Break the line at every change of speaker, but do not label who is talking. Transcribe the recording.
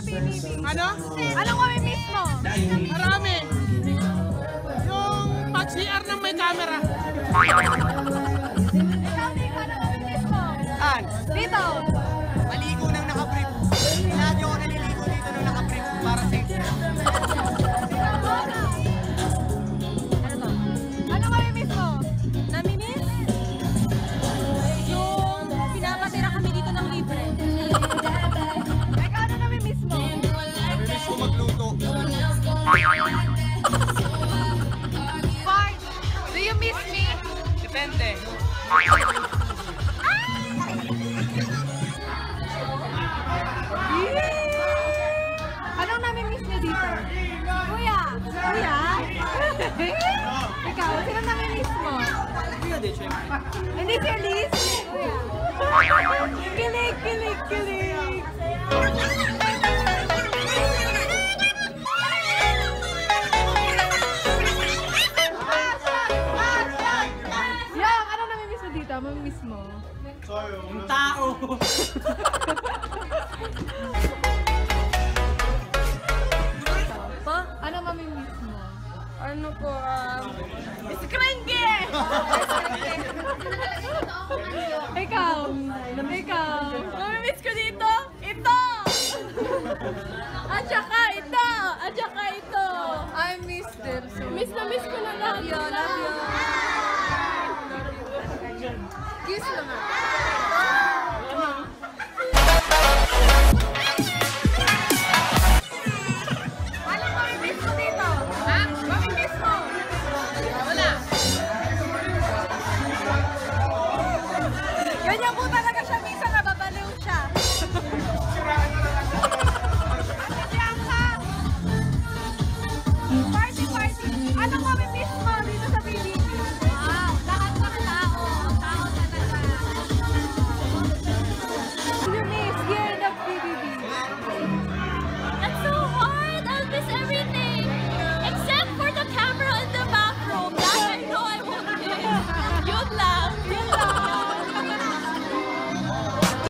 mapipili?
Ano?
Anong mamimiss mo?
Marami. Yung pag-CR ng may camera.
Ikaw, Nick, anong mamimiss mo?
An?
Dito.
Maligo nang nakabrief. Lagi ako naliligo dito nang nakabrief para safe.
Ano mamimiss mo? Namimiss? Yung pinapatira kami dito ng libre. Ikaw, ano namimiss mo?
Namiss ko magluto.
Bart, do you miss me?
Depende.
Anong namimiss niyo dito? Kuya! Kuya? Ikaw, sino namimiss mo?
Kuya din, syempre.
Hindi si Elise? Kilig, kilig, kilig! Yang, ano namimiss mo dito? Mamimiss mo?
Yung tao.
Pa? Ano mamimiss mo?
Ano po,
Iskrengi! Ikaw! Ikaw! Mamimiss ko dito? Ito! At saka ito! At saka ito! I miss them so. Miss na miss ko na lang. Love you, love you.